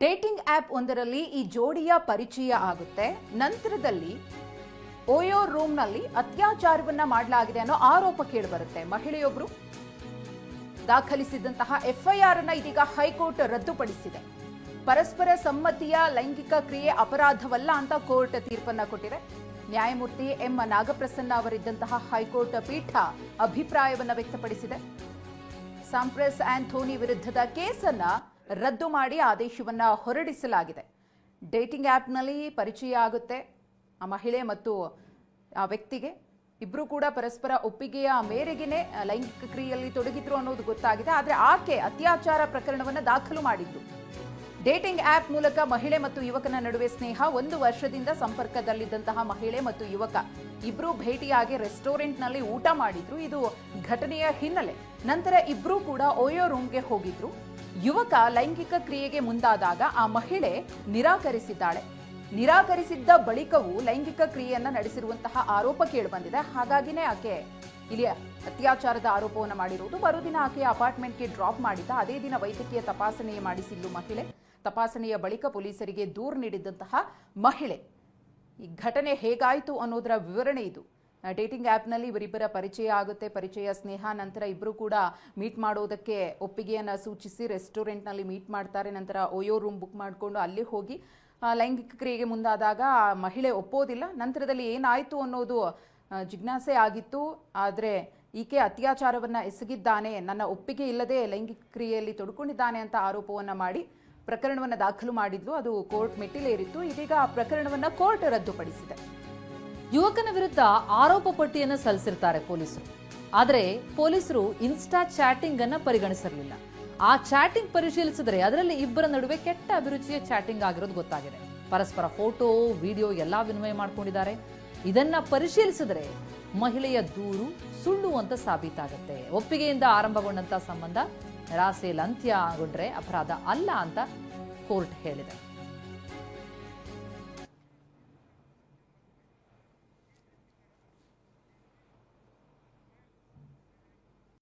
Dating app ಒಂದರಲ್ಲಿ ಈ ಜೋಡಿಯ ಪರಿಚಯ ಆಗುತ್ತೆ. ನಂತರದಲ್ಲಿ ಓಯೋ ರೂಮ್ನಲ್ಲಿ ಅತ್ಯಾಚಾರವನ್ನ ಮಾಡಲಾಗಿದೆ ಅನ್ನೋ ಆರೋಪ ಕೇಳಿಬರುತ್ತೆ. ಮಹಿಳೆಯೊಬ್ಬರು ದಾಖಲಿಸಿದಂತಹ ಎಫ್ಐಆರ್ ಅನ್ನ ಇದೀಗ ಹೈಕೋರ್ಟ್ ರದ್ದುಪಡಿಸಿದೆ. ಪರಸ್ಪರ ಸಮ್ಮತಿಯ ಲೈಂಗಿಕ ಕ್ರಿಯೆ ಅಪರಾಧವಲ್ಲ ಅಂತ ಕೋರ್ಟ್ ತೀರ್ಪನ್ನ ಕೊಟ್ಟಿದೆ. ನ್ಯಾಯಮೂರ್ತಿ ಎಂ ನಾಗಪ್ರಸನ್ನ ಅವರಿದ್ದಂತಹ ಹೈಕೋರ್ಟ್ ಪೀಠ ಅಭಿಪ್ರಾಯವನ್ನ ವ್ಯಕ್ತಪಡಿಸಿದೆ. ಸಾಂಪ್ರೆಸ್ ಆಂಥೋನಿ ವಿರುದ್ಧದ ಕೇಸನ್ನ ರದ್ದು ಮಾಡಿ ಆದೇಶವನ್ನ ಹೊರಡಿಸಲಾಗಿದೆ. ಡೇಟಿಂಗ್ ಆಪ್ನಲ್ಲಿ ಪರಿಚಯ ಆಗುತ್ತೆ ಆ ಮಹಿಳೆ ಮತ್ತು ಆ ವ್ಯಕ್ತಿಗೆ. ಇಬ್ರು ಕೂಡ ಪರಸ್ಪರ ಒಪ್ಪಿಗೆಯ ಮೇರೆಗೆನೆ ಲೈಂಗಿಕ ಕ್ರಿಯೆಯಲ್ಲಿ ತೊಡಗಿದ್ರು ಅನ್ನೋದು ಗೊತ್ತಾಗಿದೆ. ಆದರೆ ಆಕೆ ಅತ್ಯಾಚಾರ ಪ್ರಕರಣವನ್ನು ದಾಖಲು ಮಾಡಿದ್ದು. ಡೇಟಿಂಗ್ ಆಪ್ ಮೂಲಕ ಮಹಿಳೆ ಮತ್ತು ಯುವಕನ ನಡುವೆ ಸ್ನೇಹ. 1 ವರ್ಷದಿಂದ ಸಂಪರ್ಕದಲ್ಲಿದ್ದಂತಹ ಮಹಿಳೆ ಮತ್ತು ಯುವಕ ಇಬ್ರು ಭೇಟಿಯಾಗಿ ರೆಸ್ಟೋರೆಂಟ್ನಲ್ಲಿ ಊಟ ಮಾಡಿದ್ರು. ಇದು ಘಟನೆಯ ಹಿನ್ನೆಲೆ. ನಂತರ ಇಬ್ರು ಕೂಡ ಓಯೋ ರೂಮ್ಗೆ ಹೋಗಿದ್ರು. ಯುವಕ ಲೈಂಗಿಕ ಕ್ರಿಯೆಗೆ ಮುಂದಾದಾಗ ಆ ಮಹಿಳೆ ನಿರಾಕರಿಸಿದ್ದಾಳೆ. ನಿರಾಕರಿಸಿದ್ದ ಬಳಿಕವೂ ಲೈಂಗಿಕ ಕ್ರಿಯೆಯನ್ನ ನಡೆಸಿರುವಂತಹ ಆರೋಪ ಕೇಳಿಬಂದಿದೆ. ಹಾಗಾಗಿನೇ ಆಕೆ ಇಲ್ಲಿ ಅತ್ಯಾಚಾರದ ಆರೋಪವನ್ನು ಮಾಡಿರುವುದು. ಮರುದಿನ ಆಕೆಯ ಅಪಾರ್ಟ್ಮೆಂಟ್ಗೆ ಡ್ರಾಪ್ ಮಾಡಿದ್ದ. ಅದೇ ದಿನ ವೈದ್ಯಕೀಯ ತಪಾಸಣೆ ಮಾಡಿಸಿದ್ದು ಮಹಿಳೆ. ತಪಾಸಣೆಯ ಬಳಿಕ ಪೊಲೀಸರಿಗೆ ದೂರು ನೀಡಿದಂತಹ ಮಹಿಳೆ. ಈ ಘಟನೆ ಹೇಗಾಯಿತು ಅನ್ನೋದರ ವಿವರಣೆ ಇದು. ಡೇಟಿಂಗ್ ಆ್ಯಪ್ನಲ್ಲಿ ಇವರಿಬ್ಬರ ಪರಿಚಯ ಆಗುತ್ತೆ. ಪರಿಚಯ, ಸ್ನೇಹ. ನಂತರ ಇಬ್ಬರು ಕೂಡ ಮೀಟ್ ಮಾಡೋದಕ್ಕೆ ಒಪ್ಪಿಗೆಯನ್ನು ಸೂಚಿಸಿ ರೆಸ್ಟೋರೆಂಟ್ನಲ್ಲಿ ಮೀಟ್ ಮಾಡ್ತಾರೆ. ನಂತರ ಓಯೋ ರೂಮ್ ಬುಕ್ ಮಾಡಿಕೊಂಡು ಅಲ್ಲಿ ಹೋಗಿ ಲೈಂಗಿಕ ಕ್ರಿಯೆಗೆ ಮುಂದಾದಾಗ ಆ ಮಹಿಳೆ ಒಪ್ಪೋದಿಲ್ಲ. ನಂತರದಲ್ಲಿ ಏನಾಯಿತು ಅನ್ನೋದು ಜಿಜ್ಞಾಸೆ ಆಗಿತ್ತು. ಆದರೆ ಈಕೆ ಅತ್ಯಾಚಾರವನ್ನು ಎಸಗಿದ್ದಾನೆ, ನನ್ನ ಒಪ್ಪಿಗೆ ಇಲ್ಲದೆ ಲೈಂಗಿಕ ಕ್ರಿಯೆಯಲ್ಲಿ ತೊಡ್ಕೊಂಡಿದ್ದಾನೆ ಅಂತ ಆರೋಪವನ್ನು ಮಾಡಿ ಪ್ರಕರಣವನ್ನು ದಾಖಲು ಮಾಡಿದ್ಲು. ಅದು ಕೋರ್ಟ್ ಮೆಟ್ಟಿಲೇರಿತ್ತು. ಇದೀಗ ಆ ಪ್ರಕರಣವನ್ನು ಕೋರ್ಟ್ ರದ್ದುಪಡಿಸಿದೆ. ಯುವಕನ ವಿರುದ್ಧ ಆರೋಪ ಪಟ್ಟಿಯನ್ನು ಸಲ್ಲಿಸಿರ್ತಾರೆ ಪೊಲೀಸರು. ಆದರೆ ಪೊಲೀಸರು ಇನ್ಸ್ಟಾ ಚಾಟಿಂಗ್ ಅನ್ನ ಪರಿಗಣಿಸಿರಲಿಲ್ಲ. ಆ ಚಾಟಿಂಗ್ ಪರಿಶೀಲಿಸಿದ್ರೆ ಅದರಲ್ಲಿ ಇಬ್ಬರ ನಡುವೆ ಕೆಟ್ಟ ಅಭಿರುಚಿಯ ಚಾಟಿಂಗ್ ಆಗಿರೋದು ಗೊತ್ತಾಗಿದೆ. ಪರಸ್ಪರ ಫೋಟೋ, ವಿಡಿಯೋ ಎಲ್ಲಾ ವಿನಿಮಯ ಮಾಡ್ಕೊಂಡಿದ್ದಾರೆ. ಇದನ್ನ ಪರಿಶೀಲಿಸಿದ್ರೆ ಮಹಿಳೆಯ ದೂರು ಸುಳ್ಳು ಅಂತ ಸಾಬೀತಾಗುತ್ತೆ. ಒಪ್ಪಿಗೆಯಿಂದ ಆರಂಭಗೊಂಡಂತ ಸಂಬಂಧ ನಿರಾಸೆಯಲ್ಲಿ ಅಂತ್ಯಗೊಂಡ್ರೆ ಅಪರಾಧ ಅಲ್ಲ ಅಂತ ಕೋರ್ಟ್ ಹೇಳಿದೆ.